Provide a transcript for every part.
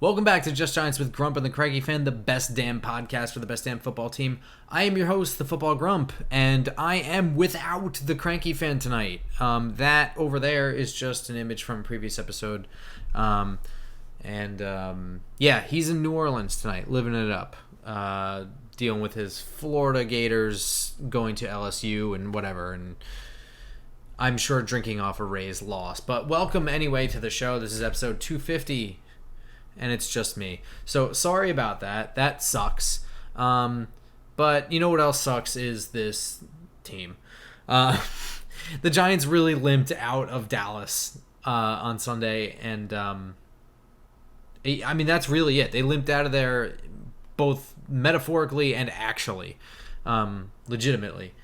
Welcome back to Just Giants with Grump and the Cranky Fan, the best damn podcast for the best damn football team. I am your host, the Football Grump, and I am without the Cranky Fan tonight. That over there is just an image from a previous episode. Yeah, he's in New Orleans tonight, living it up, dealing with his Florida Gators going to LSU and whatever, and I'm sure drinking off a Rays loss. But welcome anyway to the show. This is episode 250. And it's just me. So sorry about that. That sucks. But you know what else sucks is this team. The Giants really limped out of Dallas on Sunday. And I mean, that's really it. They limped out of there both metaphorically and actually. Legitimately.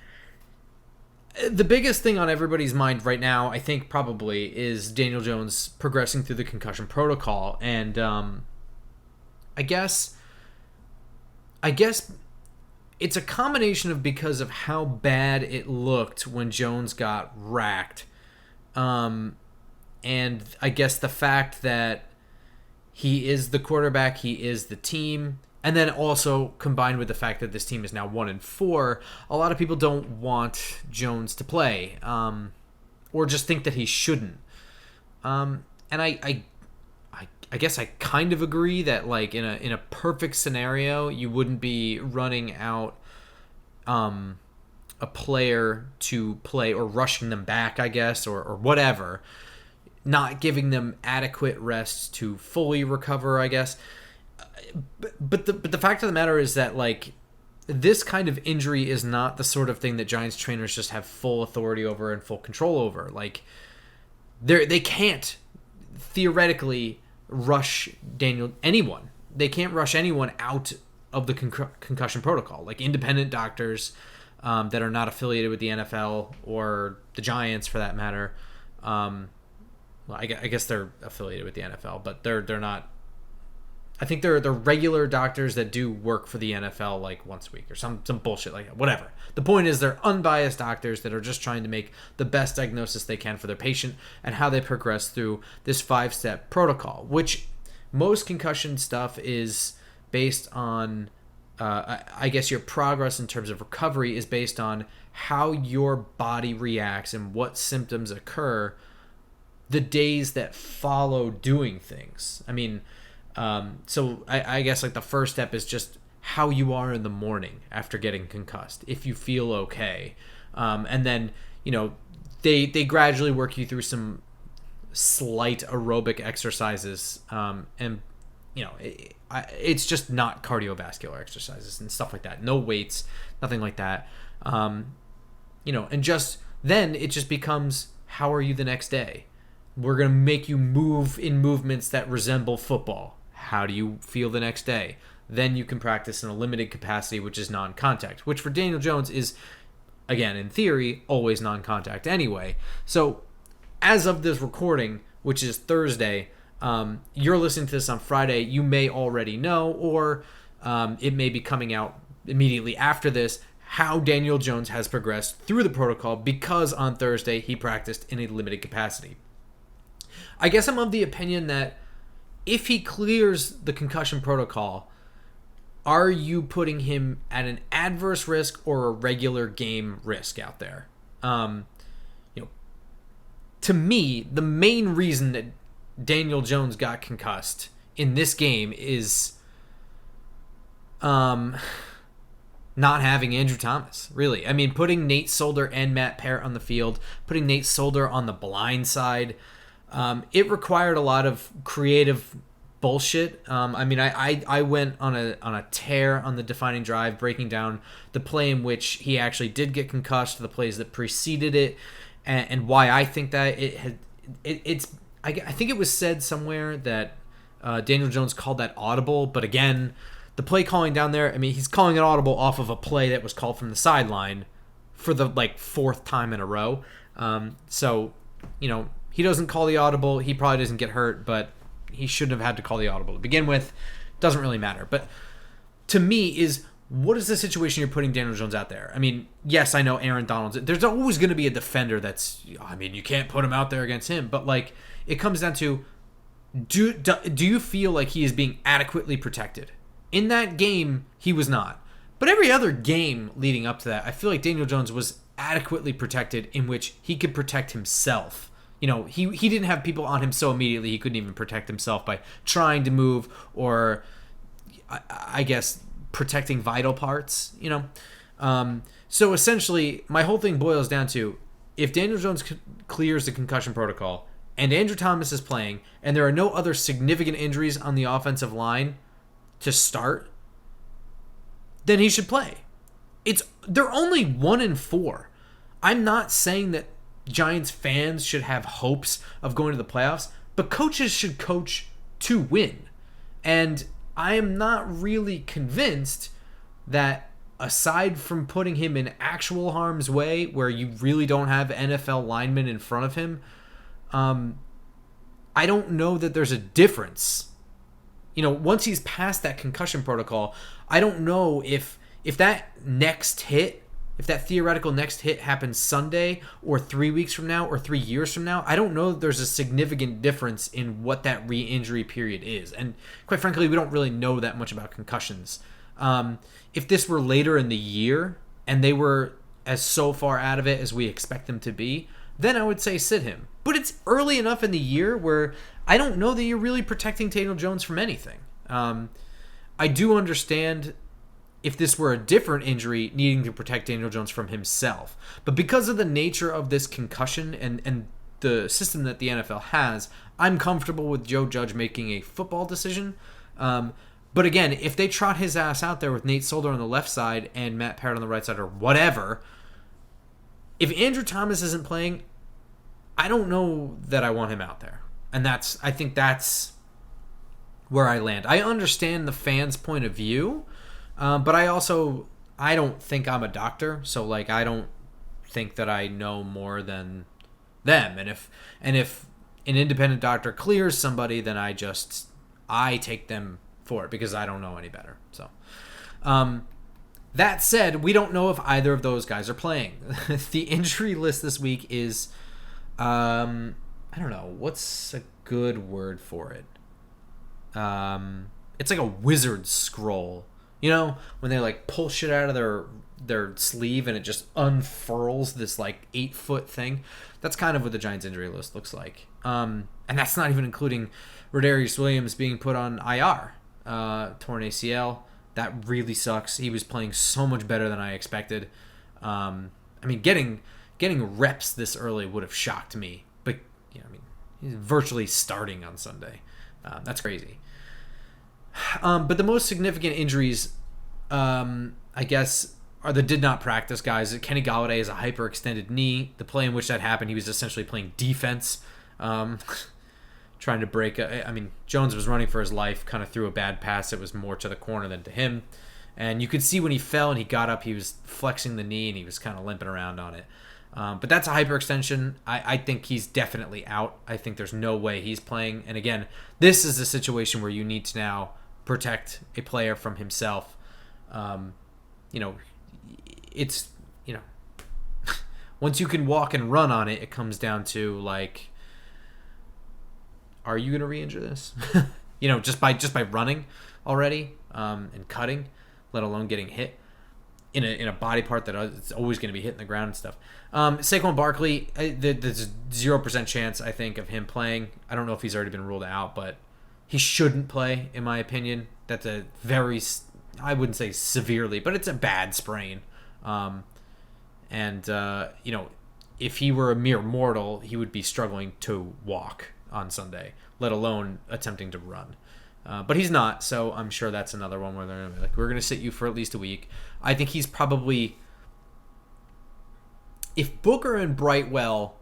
The biggest thing on everybody's mind right now, I think probably, is Daniel Jones progressing through the concussion protocol. And I guess it's a combination of because of how bad it looked when Jones got racked. And I guess the fact that he is the quarterback, he is the team. And then also combined with the fact that this team is now 1-4, a lot of people don't want Jones to play, or just think that he shouldn't. And I guess I kind of agree that, like, in a perfect scenario, you wouldn't be running out a player to play or rushing them back, I guess, or whatever, not giving them adequate rest to fully recover, I guess. But the fact of the matter is that, like, this kind of injury is not the sort of thing that Giants trainers just have full authority over and full control over. Like, they can't theoretically rush anyone. They can't rush anyone out of the concussion protocol. Like, independent doctors that are not affiliated with the NFL or the Giants, for that matter. Well, I guess they're affiliated with the NFL, but they're not. I think they're regular doctors that do work for the NFL like once a week or some bullshit like that. Whatever. The point is they're unbiased doctors that are just trying to make the best diagnosis they can for their patient and how they progress through this 5-step protocol, which most concussion stuff is based on, I guess your progress in terms of recovery is based on how your body reacts and what symptoms occur the days that follow doing things. I mean, so I guess, like, the first step is just how you are in the morning after getting concussed, if you feel okay. And then, you know, they gradually work you through some slight aerobic exercises. And, you know, it's just not cardiovascular exercises and stuff like that. No weights, nothing like that. You know, and just then it just becomes, how are you the next day? We're going to make you move in movements that resemble football. How do you feel the next day? Then you can practice in a limited capacity, which is non-contact, which for Daniel Jones is, again, in theory, always non-contact anyway. So as of this recording, which is Thursday, you're listening to this on Friday, you may already know, or it may be coming out immediately after this, how Daniel Jones has progressed through the protocol, because on Thursday he practiced in a limited capacity. I guess I'm of the opinion that if he clears the concussion protocol, are you putting him at an adverse risk or a regular game risk out there? You know, to me, the main reason that Daniel Jones got concussed in this game is not having Andrew Thomas, really. I mean, putting Nate Solder and Matt Parrott on the field, putting Nate Solder on the blind side, it required a lot of creative bullshit. I mean, I went on a tear on the defining drive, breaking down the play in which he actually did get concussed, the plays that preceded it, and why I think that it's. I think it was said somewhere that Daniel Jones called that audible, but again, the play calling down there, I mean, he's calling it audible off of a play that was called from the sideline for the, like, 4th time in a row. So, you know, he doesn't call the audible. He probably doesn't get hurt, but he shouldn't have had to call the audible to begin with. Doesn't really matter. But to me is, what is the situation you're putting Daniel Jones out there? I mean, yes, I know Aaron Donald's. There's always going to be a defender that's, I mean, you can't put him out there against him. But, like, it comes down to, Do you feel like he is being adequately protected? In that game, he was not. But every other game leading up to that, I feel like Daniel Jones was adequately protected, in which he could protect himself. He didn't have people on him so immediately he couldn't even protect himself by trying to move, or I guess protecting vital parts. So essentially, my whole thing boils down to, if Daniel Jones clears the concussion protocol and Andrew Thomas is playing, and there are no other significant injuries on the offensive line to start, then he should play. They're only 1-4. I'm not saying that Giants fans should have hopes of going to the playoffs, but coaches should coach to win. And I am not really convinced that, aside from putting him in actual harm's way where you really don't have NFL linemen in front of him, I don't know that there's a difference. Once he's past that concussion protocol, I don't know if that next hit, if that theoretical next hit happens Sunday or 3 weeks from now or 3 years from now, I don't know that there's a significant difference in what that re-injury period is. And quite frankly, we don't really know that much about concussions. If this were later in the year and they were as so far out of it as we expect them to be, then I would say sit him. But it's early enough in the year where I don't know that you're really protecting Daniel Jones from anything. I do understand if this were a different injury, needing to protect Daniel Jones from himself. But because of the nature of this concussion and the system that the NFL has, I'm comfortable with Joe Judge making a football decision. But again, if they trot his ass out there with Nate Solder on the left side and Matt Parrott on the right side or whatever, if Andrew Thomas isn't playing, I don't know that I want him out there. And I think that's where I land. I understand the fans' point of view, but I don't think I'm a doctor, so I don't think that I know more than them. And if an independent doctor clears somebody, then I take them for it because I don't know any better. So, that said, we don't know if either of those guys are playing. The injury list this week is, I don't know, what's a good word for it? It's like a wizard scroll. When they pull shit out of their sleeve and it just unfurls this 8-foot thing. That's kind of what the Giants injury list looks like. And that's not even including Rodarius Williams being put on IR, torn ACL. That really sucks. He was playing so much better than I expected. Getting reps this early would have shocked me. But he's virtually starting on Sunday. That's crazy. But the most significant injuries, I guess, are the did not practice guys. Kenny Golladay has a hyperextended knee. The play in which that happened, he was essentially playing defense, trying to break. Jones was running for his life, kind of threw a bad pass. It was more to the corner than to him. And you could see when he fell and he got up, he was flexing the knee and he was kind of limping around on it. But that's a hyperextension. I think he's definitely out. I think there's no way he's playing. And again, this is a situation where you need to now protect a player from himself. It's once you can walk and run on it, it comes down to are you going to re-injure this? Just by running already and cutting, let alone getting hit in a body part that it's always going to be hitting the ground and stuff. Saquon Barkley, there's 0% chance, I think, of him playing. I don't know if he's already been ruled out, but he shouldn't play, in my opinion. That's a very, I wouldn't say severely, but it's a bad sprain. If he were a mere mortal, he would be struggling to walk on Sunday, let alone attempting to run. But he's not, so I'm sure that's another one where they're we're going to sit you for at least a week. I think he's probably, if Booker and Brightwell,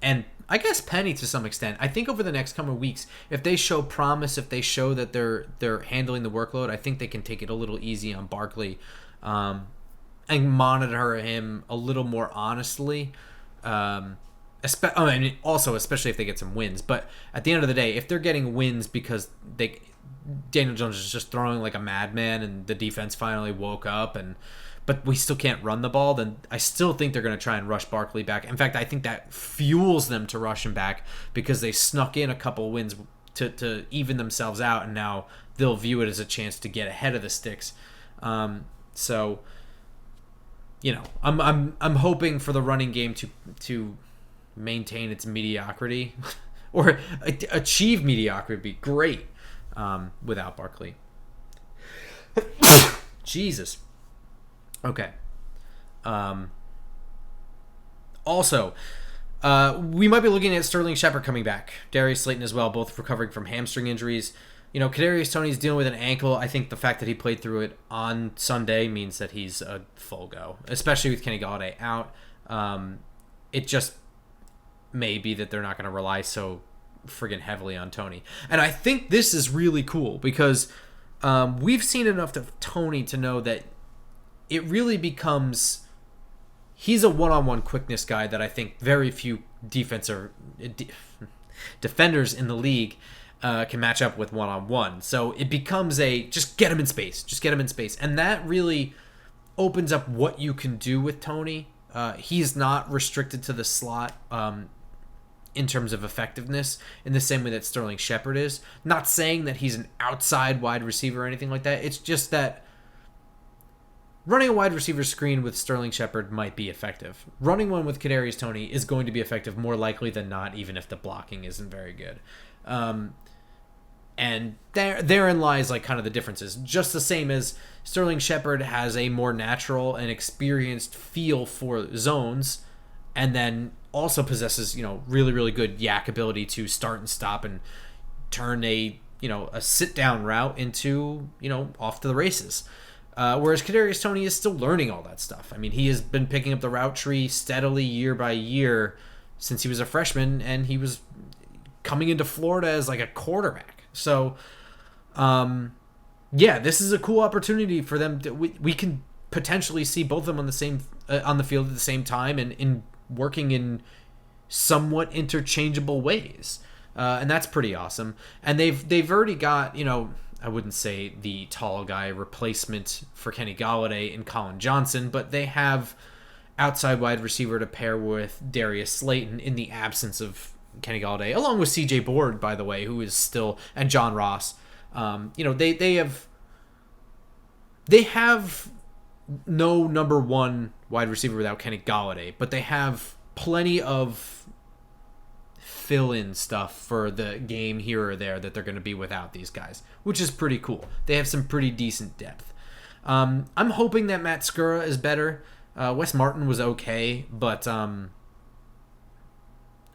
and I guess Penny to some extent, I think over the next couple of weeks, if they show promise, if they show that they're handling the workload, I think they can take it a little easy on Barkley, and monitor him a little more honestly. Also, especially if they get some wins. But at the end of the day, if they're getting wins because Daniel Jones is just throwing like a madman and the defense finally woke up, but we still can't run the ball, then I still think they're going to try and rush Barkley back. In fact, I think that fuels them to rush him back because they snuck in a couple wins to even themselves out, and now they'll view it as a chance to get ahead of the sticks. So, I'm hoping for the running game to maintain its mediocrity or achieve mediocrity would be great without Barkley. Jesus. Okay. Also, we might be looking at Sterling Shepard coming back. Darius Slayton as well, both recovering from hamstring injuries. Kadarius Toney's dealing with an ankle. I think the fact that he played through it on Sunday means that he's a full go, especially with Kenny Golladay out. It just may be that they're not going to rely so friggin' heavily on Toney. And I think this is really cool because we've seen enough of Toney to know that it really becomes... He's a one-on-one quickness guy that I think very few defenders in the league can match up with one-on-one. So it becomes just get him in space. Just get him in space. And that really opens up what you can do with Toney. He's not restricted to the slot in terms of effectiveness in the same way that Sterling Shepard is. Not saying that he's an outside wide receiver or anything like that. It's just that running a wide receiver screen with Sterling Shepard might be effective. Running one with Kadarius Toney is going to be effective more likely than not, even if the blocking isn't very good. And therein lies like kind of the differences. Just the same as Sterling Shepard has a more natural and experienced feel for zones, and then also possesses really, really good yak ability to start and stop and turn a sit down route into off to the races. Whereas Kadarius Toney is still learning all that stuff. I mean, he has been picking up the route tree steadily year by year since he was a freshman, and he was coming into Florida as like a quarterback. So, this is a cool opportunity for them. We can potentially see both of them on the field at the same time and in working in somewhat interchangeable ways, and that's pretty awesome. And they've already got I wouldn't say the tall guy replacement for Kenny Golladay and Colin Johnson, but they have outside wide receiver to pair with Darius Slayton in the absence of Kenny Golladay, along with CJ Board, by the way, who is still, and John Ross. They have no number one wide receiver without Kenny Golladay, but they have plenty of fill-in stuff for the game here or there that they're going to be without these guys, which is pretty cool. They have some pretty decent depth. I'm hoping that Matt Skura is better. Wes Martin was okay, but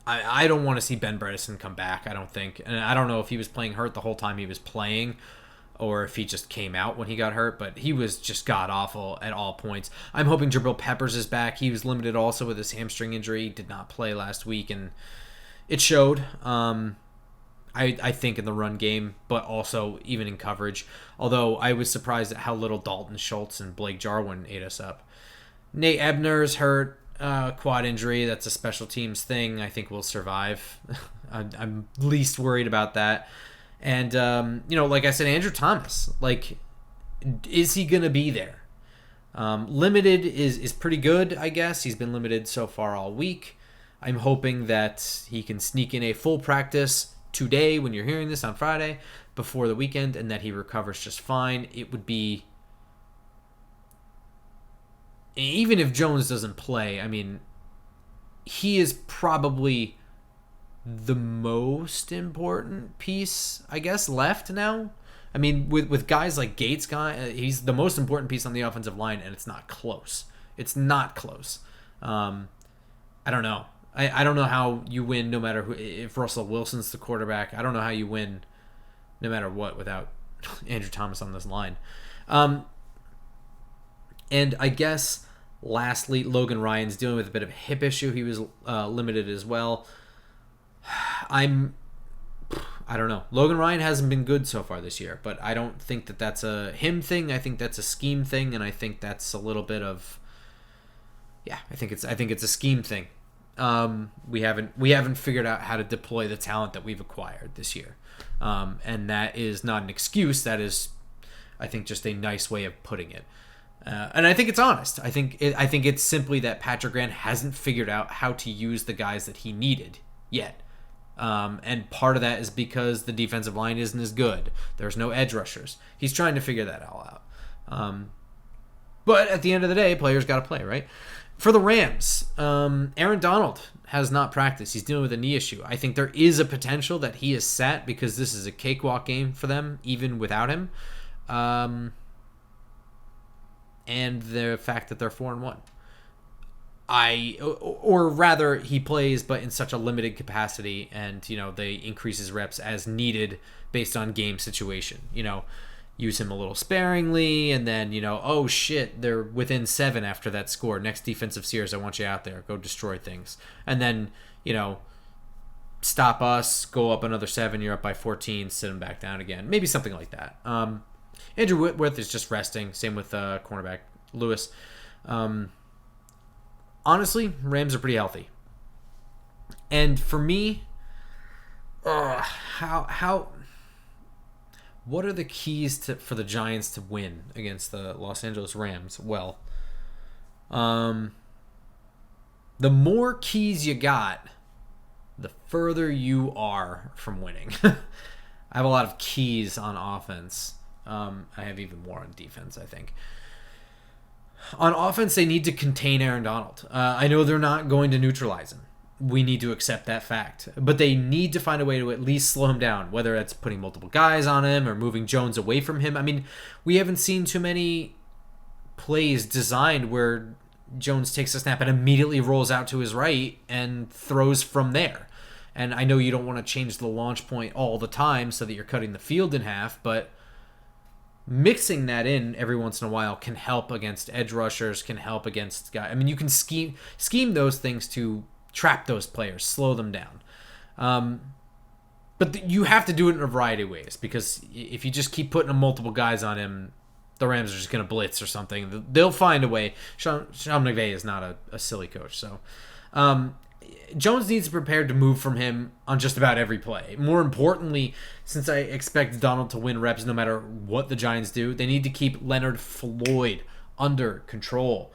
I don't want to see Ben Bredesen come back, I don't think. And I don't know if he was playing hurt the whole time he was playing or if he just came out when he got hurt, but he was just god-awful at all points. I'm hoping Jabril Peppers is back. He was limited also with his hamstring injury. He did not play last week, and it showed, I think, in the run game, but also even in coverage. Although I was surprised at how little Dalton Schultz and Blake Jarwin ate us up. Nate Ebner's hurt, quad injury. That's a special teams thing. I think we'll survive. I'm least worried about that. And, like I said, Andrew Thomas, is he going to be there? Limited is pretty good, I guess. He's been limited so far all week. I'm hoping that he can sneak in a full practice today when you're hearing this on Friday before the weekend and that he recovers just fine. It would be... Even if Jones doesn't play, I mean, he is probably the most important piece, I guess, left now. I mean, with guys like Gates, he's the most important piece on the offensive line, and it's not close. It's not close. I don't know. I don't know how you win no matter who. If Russell Wilson's the quarterback, I don't know how you win no matter what without Andrew Thomas on this line. And I guess, lastly, Logan Ryan's dealing with a bit of a hip issue. He was limited as well. I don't know. Logan Ryan hasn't been good so far this year, but I don't think that that's a him thing. I think that's a scheme thing, and I think that's a little bit of... Yeah, I think it's a scheme thing. We haven't figured out how to deploy the talent that we've acquired this year, and that is not an excuse. That is, I think, just a nice way of putting it, and I think it's honest. I think it's simply that Patrick Graham hasn't figured out how to use the guys that he needed yet, And part of that is because the defensive line isn't as good. There's no edge rushers. He's trying to figure that all out. But at the end of the day, players got to play, right? For the Rams, Aaron Donald has not practiced. He's dealing with a knee issue. I think there is a potential that he is sat because this is a cakewalk game for them, even without him. And the fact that they're 4-1. Or rather, he plays, but in such a limited capacity, and they increase his reps as needed based on game situation. Use him a little sparingly, and then oh shit, they're within 7 after that score. Next defensive series, I want you out there, go destroy things, and then stop us, go up another 7, you're up by 14, sit them back down again, maybe something like that. Andrew Whitworth is just resting. Same with cornerback Lewis. Honestly, Rams are pretty healthy. And for me, what are the keys for the Giants to win against the Los Angeles Rams? Well, the more keys you got, the further you are from winning. I have a lot of keys on offense. I have even more on defense, I think. On offense, they need to contain Aaron Donald. I know they're not going to neutralize him. We need to accept that fact. But they need to find a way to at least slow him down, whether it's putting multiple guys on him or moving Jones away from him. I mean, we haven't seen too many plays designed where Jones takes a snap and immediately rolls out to his right and throws from there. And I know you don't want to change the launch point all the time so that you're cutting the field in half, but mixing that in every once in a while can help against edge rushers, can help against guys. I mean, you can scheme those things to trap those players, slow them down. But you have to do it in a variety of ways, because if you just keep putting multiple guys on him, the Rams are just going to blitz or something. They'll find a way. Sean McVay is not a silly coach. So Jones needs to be prepared to move from him on just about every play. More importantly, since I expect Donald to win reps no matter what the Giants do, they need to keep Leonard Floyd under control.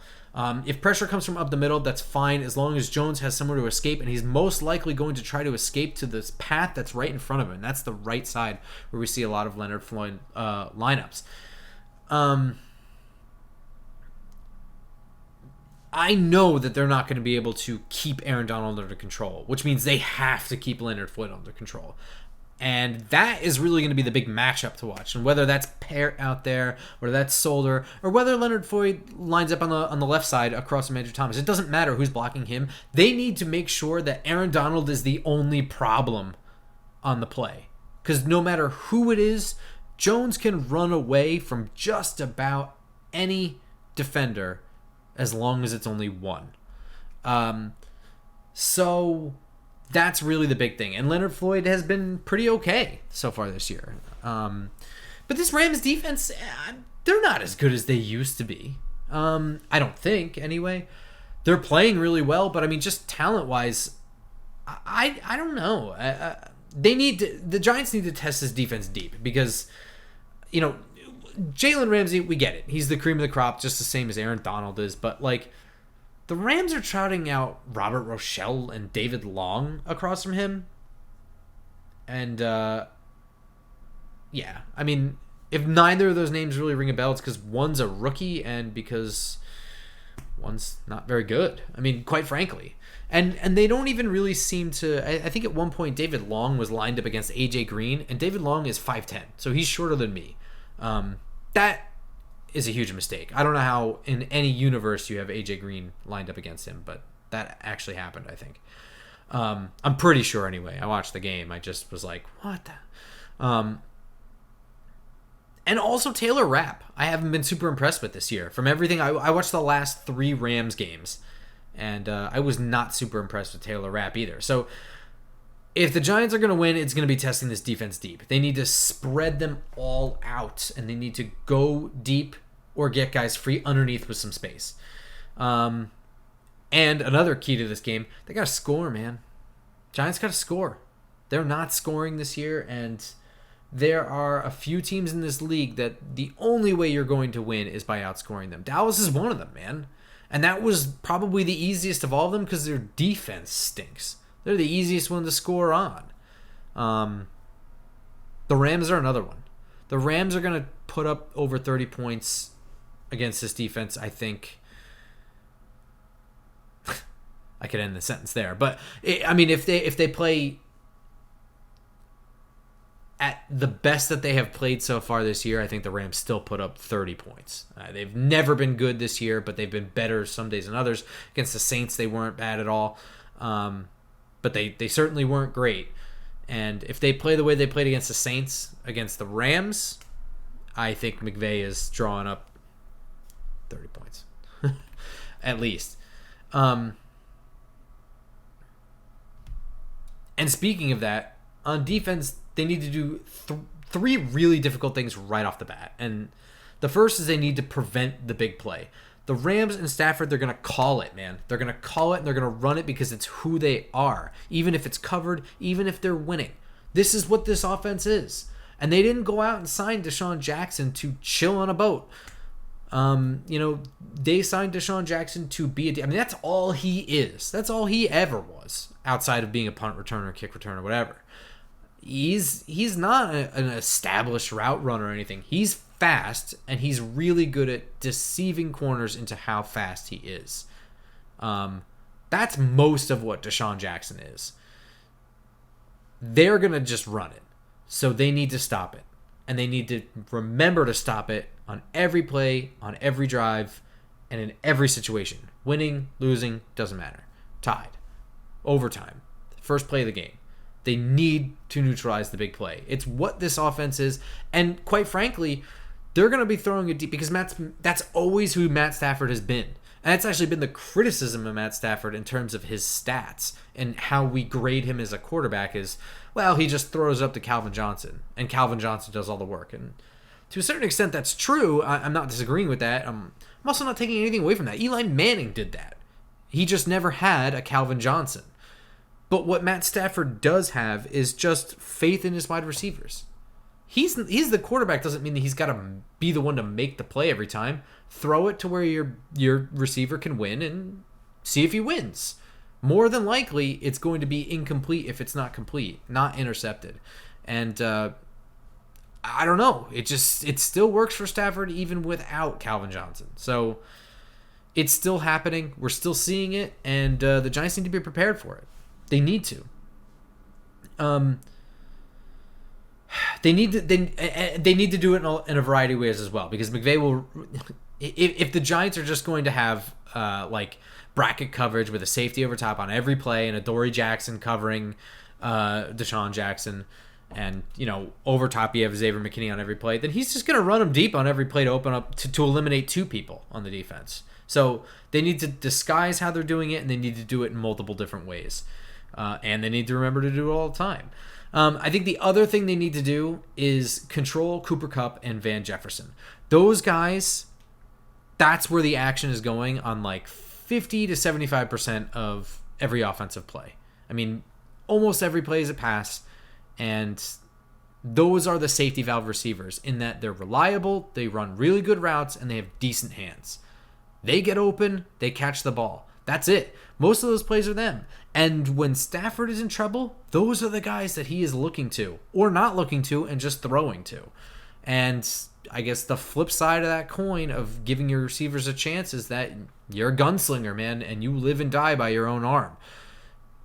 If pressure comes from up the middle, that's fine, as long as Jones has somewhere to escape, and he's most likely going to try to escape to this path that's right in front of him, and that's the right side where we see a lot of Leonard Floyd lineups. I know that they're not going to be able to keep Aaron Donald under control, which means they have to keep Leonard Floyd under control. And that is really going to be the big matchup to watch. And whether that's Peart out there, whether that's Solder, or whether Leonard Floyd lines up on the left side across from Andrew Thomas, it doesn't matter who's blocking him. They need to make sure that Aaron Donald is the only problem on the play. Because no matter who it is, Jones can run away from just about any defender as long as it's only one. So that's really the big thing. And Leonard Floyd has been pretty okay so far this year. But this Rams defense, they're not as good as they used to be. I don't think, anyway. They're playing really well, but I mean, just talent-wise, I don't know. The Giants need to test this defense deep because, Jalen Ramsey, we get it. He's the cream of the crop, just the same as Aaron Donald is. But, the Rams are trotting out Robert Rochelle and David Long across from him. And, yeah. I mean, if neither of those names really ring a bell, it's because one's a rookie and because one's not very good. I mean, quite frankly. And they don't even really seem to... I think at one point David Long was lined up against A.J. Green, and David Long is 5'10", so he's shorter than me. That is a huge mistake. I don't know how in any universe you have AJ Green lined up against him, but that actually happened, I think. I'm pretty sure anyway. I watched the game. I just was like, what the... And also Taylor Rapp. I haven't been super impressed with this year. From everything, I watched the last 3 Rams games, and I was not super impressed with Taylor Rapp either. So if the Giants are going to win, it's going to be testing this defense deep. They need to spread them all out, and they need to go deep or get guys free underneath with some space. And another key to this game, they got to score, man. Giants got to score. They're not scoring this year, and there are a few teams in this league that the only way you're going to win is by outscoring them. Dallas is one of them, man. And that was probably the easiest of all of them because their defense stinks. They're the easiest one to score on. The Rams are another one. The Rams are going to put up over 30 points against this defense, I think. I could end the sentence there. But, if they play at the best that they have played so far this year, I think the Rams still put up 30 points. They've never been good this year, but they've been better some days than others. Against the Saints, they weren't bad at all. But they certainly weren't great. And if they play the way they played against the Saints, against the Rams, I think McVay is drawing up 30 points. At least. And speaking of that, on defense, they need to do three really difficult things right off the bat. And the first is they need to prevent the big play. The Rams and Stafford, they're going to call it, man. They're going to call it, and they're going to run it because it's who they are. Even if it's covered, even if they're winning. This is what this offense is. And they didn't go out and sign Deshaun Jackson to chill on a boat. They signed Deshaun Jackson to be that's all he is. That's all he ever was, outside of being a punt returner, kick returner, whatever. He's not an established route runner or anything. He's fast, and he's really good at deceiving corners into how fast he is. That's most of what Deshaun Jackson is. They're going to just run it. So they need to stop it. And they need to remember to stop it on every play, on every drive, and in every situation. Winning, losing, doesn't matter. Tied. Overtime. First play of the game. They need to neutralize the big play. It's what this offense is. And quite frankly, they're going to be throwing it deep because that's always who Matt Stafford has been. And that's actually been the criticism of Matt Stafford in terms of his stats and how we grade him as a quarterback is, well, he just throws up to Calvin Johnson, and Calvin Johnson does all the work. And to a certain extent, that's true. I'm not disagreeing with that. I'm also not taking anything away from that. Eli Manning did that. He just never had a Calvin Johnson. But what Matt Stafford does have is just faith in his wide receivers. He's the quarterback doesn't mean that he's got to be the one to make the play every time. Throw it to where your receiver can win and see if he wins. More than likely, it's going to be incomplete if it's not complete, not intercepted. And I don't know. It still works for Stafford even without Calvin Johnson. So it's still happening. We're still seeing it, and the Giants need to be prepared for it. They need to. They need to do it in a variety of ways as well, because McVay will. If the Giants are just going to have bracket coverage with a safety over top on every play and a Dory Jackson covering Deshaun Jackson, and over top you have Xavier McKinney on every play, then he's just going to run them deep on every play to open up to eliminate two people on the defense. So they need to disguise how they're doing it, and they need to do it in multiple different ways. And they need to remember to do it all the time. I think the other thing they need to do is control Cooper Kupp and Van Jefferson. Those guys, that's where the action is going on 50 to 75% of every offensive play. I mean, almost every play is a pass, and those are the safety valve receivers in that they're reliable, they run really good routes, and they have decent hands. They get open, they catch the ball. That's it. Most of those plays are them. And when Stafford is in trouble, those are the guys that he is looking to, or not looking to, and just throwing to. And I guess the flip side of that coin of giving your receivers a chance is that you're a gunslinger, man, and you live and die by your own arm.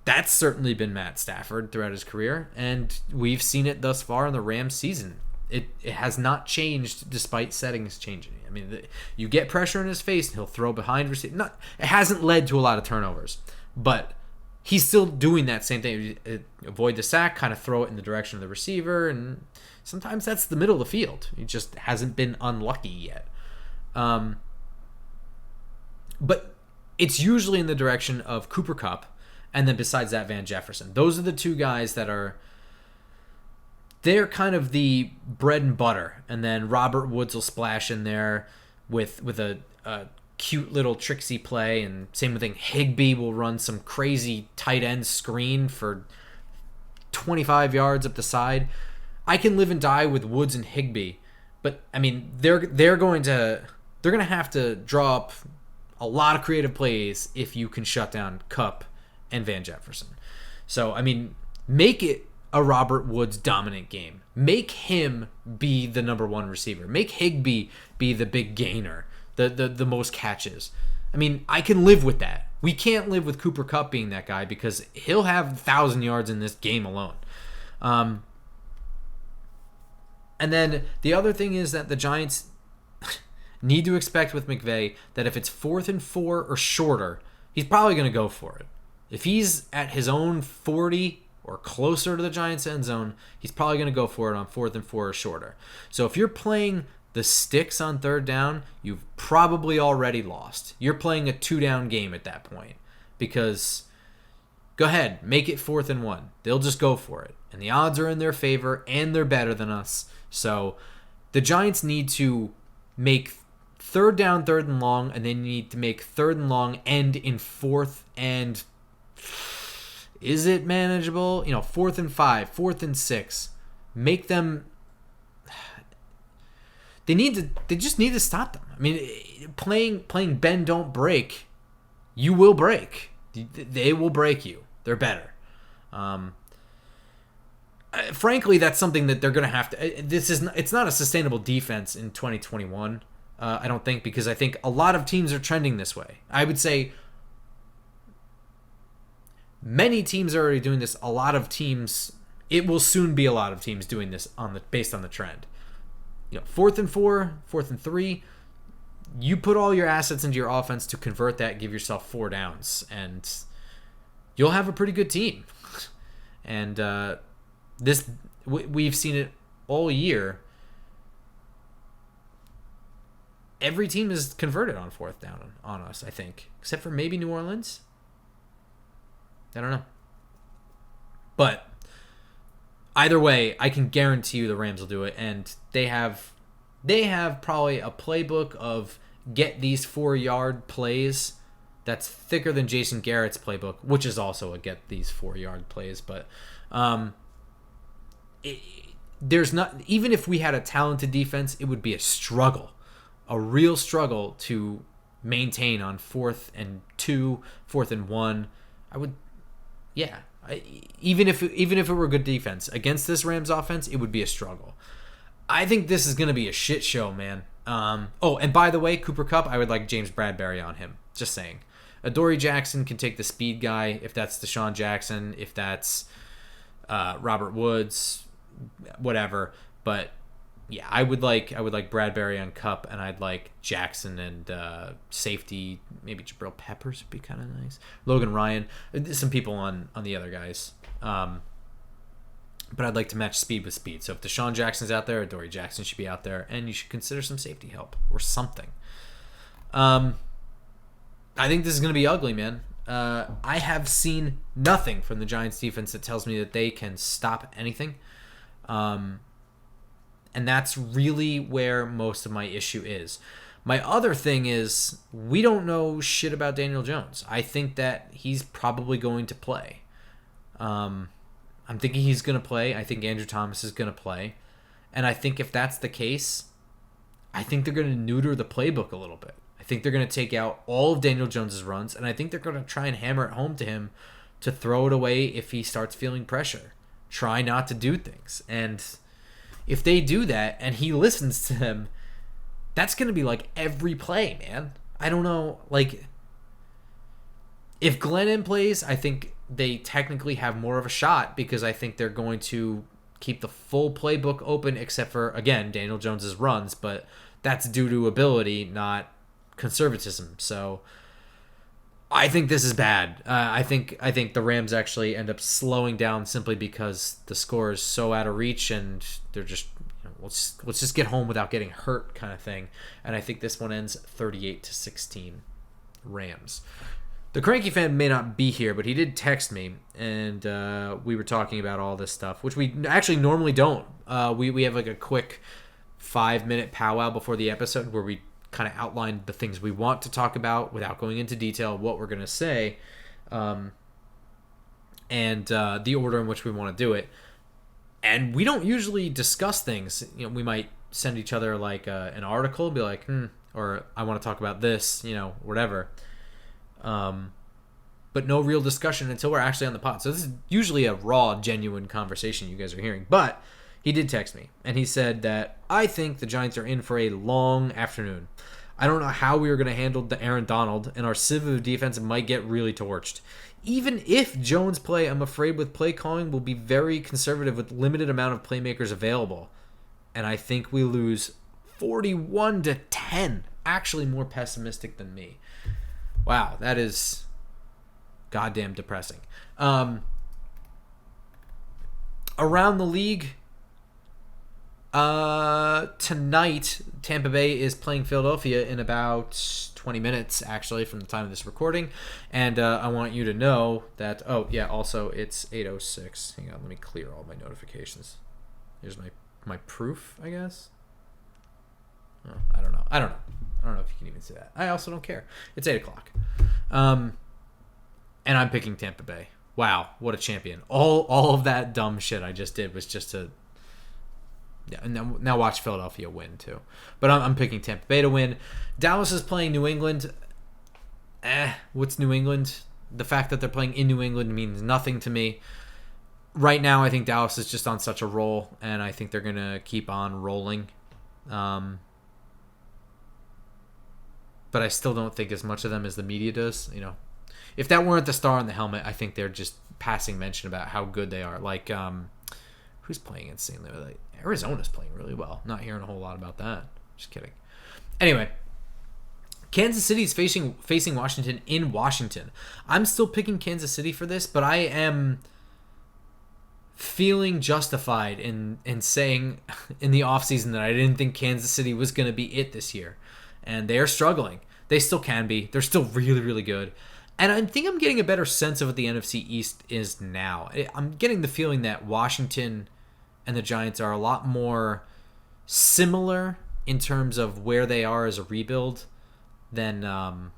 That's certainly been Matt Stafford throughout his career, and we've seen it thus far in the Rams season. It has not changed despite settings changing. I mean, you get pressure in his face, and he'll throw behind receiver. It hasn't led to a lot of turnovers, but he's still doing that same thing. Avoid the sack, kind of throw it in the direction of the receiver, and sometimes that's the middle of the field. He just hasn't been unlucky yet. But it's usually in the direction of Cooper Kupp, and then besides that, Van Jefferson. Those are the two guys that are... They're kind of the bread and butter, and then Robert Woods will splash in there with a cute little tricksy play, and same thing. Higbee will run some crazy tight end screen for 25 yards up the side. I can live and die with Woods and Higbee, but I mean they're going to have to draw up a lot of creative plays if you can shut down Kupp and Van Jefferson. So, I mean, make it a Robert Woods dominant game. Make him be the number one receiver. Make Higbee be the big gainer, the most catches. I mean, I can live with that. We can't live with Cooper Kupp being that guy because he'll have 1,000 yards in this game alone. And then the other thing is that the Giants need to expect with McVay that if it's 4th and 4 or shorter, he's probably going to go for it. If he's at his own 40 or closer to the Giants' end zone, he's probably going to go for it on 4th and 4 or shorter. So if you're playing the sticks on 3rd down, you've probably already lost. You're playing a 2-down game at that point because go ahead, make it 4th and 1. They'll just go for it. And the odds are in their favor and they're better than us. So the Giants need to make 3rd down, 3rd and long, and then you need to make 3rd and long end in 4th and is it manageable? 4th and 5, 4th and 6. Make them. They just need to stop them. I mean, playing bend don't break. You will break. They will break you. They're better. Frankly, that's something that they're going to have to. It's not a sustainable defense in 2021. I don't think, because I think a lot of teams are trending this way. I would say many teams are already doing this. A lot of teams. It will soon be a lot of teams doing this based on the trend. 4th and 4, 4th and 3. You put all your assets into your offense to convert that, give yourself 4 downs, and you'll have a pretty good team. And we've seen it all year. Every team is converted on 4th down on us, I think, except for maybe New Orleans. I don't know. But either way, I can guarantee you the Rams will do it, and they have probably a playbook of get these 4-yard plays that's thicker than Jason Garrett's playbook, which is also a get these 4-yard plays. But there's not, even if we had a talented defense, it would be a struggle, a real struggle to maintain on 4th and 2, 4th and 1. Even if it were a good defense against this Rams offense, it would be a struggle. I think this is going to be a shit show, man. And by the way, Cooper Kupp, I would like James Bradbury on him. Just saying. Adoree Jackson can take the speed guy if that's Deshaun Jackson, if that's Robert Woods, whatever. But yeah, I would like Bradbury on Kupp, and I'd like Jackson and safety. Maybe Jabril Peppers would be kind of nice. Logan Ryan, some people on the other guys. But I'd like to match speed with speed. So if Deshaun Jackson's out there, Adoree Jackson should be out there, and you should consider some safety help or something. I think this is going to be ugly, man. I have seen nothing from the Giants defense that tells me that they can stop anything. And that's really where most of my issue is. My other thing is we don't know shit about Daniel Jones. I think that he's probably going to play. I'm thinking he's going to play. I think Andrew Thomas is going to play. And I think if that's the case, I think they're going to neuter the playbook a little bit. I think they're going to take out all of Daniel Jones's runs, and I think they're going to try and hammer it home to him to throw it away if he starts feeling pressure. Try not to do things. And if they do that and he listens to them, that's going to be like every play, man. I don't know. Like, if Glennon plays, I think they technically have more of a shot because I think they're going to keep the full playbook open except for, again, Daniel Jones's runs, but that's due to ability, not conservatism. So I think this is bad. I think the Rams actually end up slowing down simply because the score is so out of reach and they're just, let's just get home without getting hurt kind of thing. And I think this one ends 38-16 Rams. The Cranky Fan may not be here, but he did text me, and we were talking about all this stuff, which we actually normally don't. We have like a quick 5-minute powwow before the episode where we kind of outline the things we want to talk about without going into detail, what we're going to say, and the order in which we want to do it. And we don't usually discuss things. We might send each other like an article and be like, or I want to talk about this, whatever. but no real discussion until we're actually on the pod. So this is usually a raw, genuine conversation you guys are hearing. But he did text me, and he said that I think the Giants are in for a long afternoon. I don't know how we are going to handle the Aaron Donald, and our civ of defense might get really torched. Even if Jones play, I'm afraid with play calling will be very conservative with limited amount of playmakers available. And I think we lose 41-10. Actually more pessimistic than me. Wow, that is goddamn depressing. Around the league, tonight, Tampa Bay is playing Philadelphia in about 20 minutes, actually, from the time of this recording. And I want you to know that, also, it's 8:06. Hang on, let me clear all my notifications. Here's my proof, I guess. Oh, I don't know. I don't know if you can even see that. I also don't care. It's 8 o'clock. And I'm picking Tampa Bay. Wow, what a champion. All of that dumb shit I just did was just to... Yeah, and now watch Philadelphia win, too. But I'm picking Tampa Bay to win. Dallas is playing New England. What's New England? The fact that they're playing in New England means nothing to me. Right now, I think Dallas is just on such a roll, and I think they're going to keep on rolling. But I still don't think as much of them as the media does. You know, if that weren't the star on the helmet, I think they're just passing mention about how good they are. Like, who's playing insanely? Like, Arizona's playing really well. Not hearing a whole lot about that. Just kidding. Anyway, Kansas City is facing Washington in Washington. I'm still picking Kansas City for this, but I am feeling justified in saying in the offseason that I didn't think Kansas City was going to be it this year. And they are struggling. They still can be. They're still really, really good. And I think I'm getting a better sense of what the NFC East is now. I'm getting the feeling that Washington and the Giants are a lot more similar in terms of where they are as a rebuild than I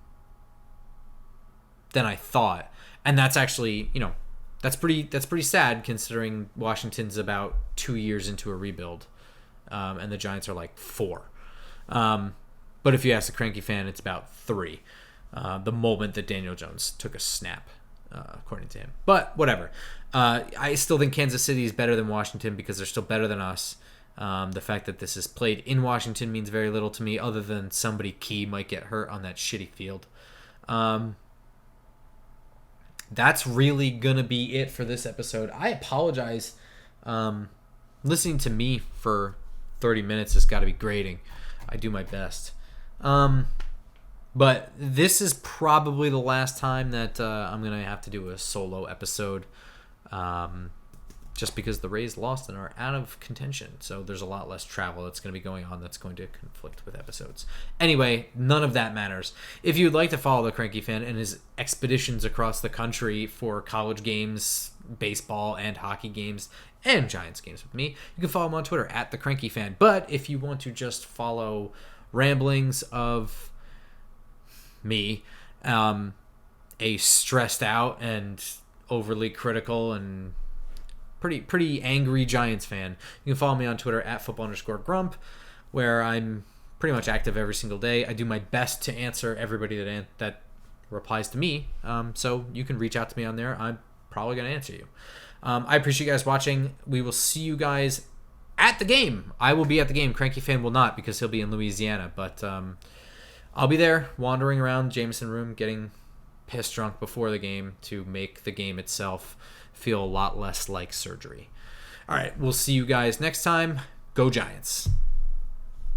thought. And that's actually, that's pretty sad considering Washington's about 2 years into a rebuild, and the Giants are like 4. But if you ask the Cranky Fan, it's about 3. The moment that Daniel Jones took a snap, according to him. But whatever. I still think Kansas City is better than Washington because they're still better than us. The fact that this is played in Washington means very little to me other than somebody key might get hurt on that shitty field. That's really going to be it for this episode. I apologize. Listening to me for 30 minutes has got to be grating. I do my best. But this is probably the last time that I'm going to have to do a solo episode. Just because the Rays lost and are out of contention. So there's a lot less travel that's going to be going on that's going to conflict with episodes. Anyway, none of that matters. If you'd like to follow the Cranky Fan and his expeditions across the country for college games, baseball and hockey games, and Giants games with me, you can follow him on Twitter at the Cranky Fan. But if you want to just follow ramblings of me, a stressed out and overly critical and pretty angry Giants fan, you can follow me on Twitter at football_grump, where I'm pretty much active every single day. I do my best to answer everybody that replies to me, so you can reach out to me on there. I'm probably going to answer you. I appreciate you guys watching. We will see you guys at the game. I will be at the game. Cranky Fan will not because he'll be in Louisiana, but I'll be there wandering around Jameson Room getting pissed drunk before the game to make the game itself feel a lot less like surgery. All right, we'll see you guys next time. Go Giants.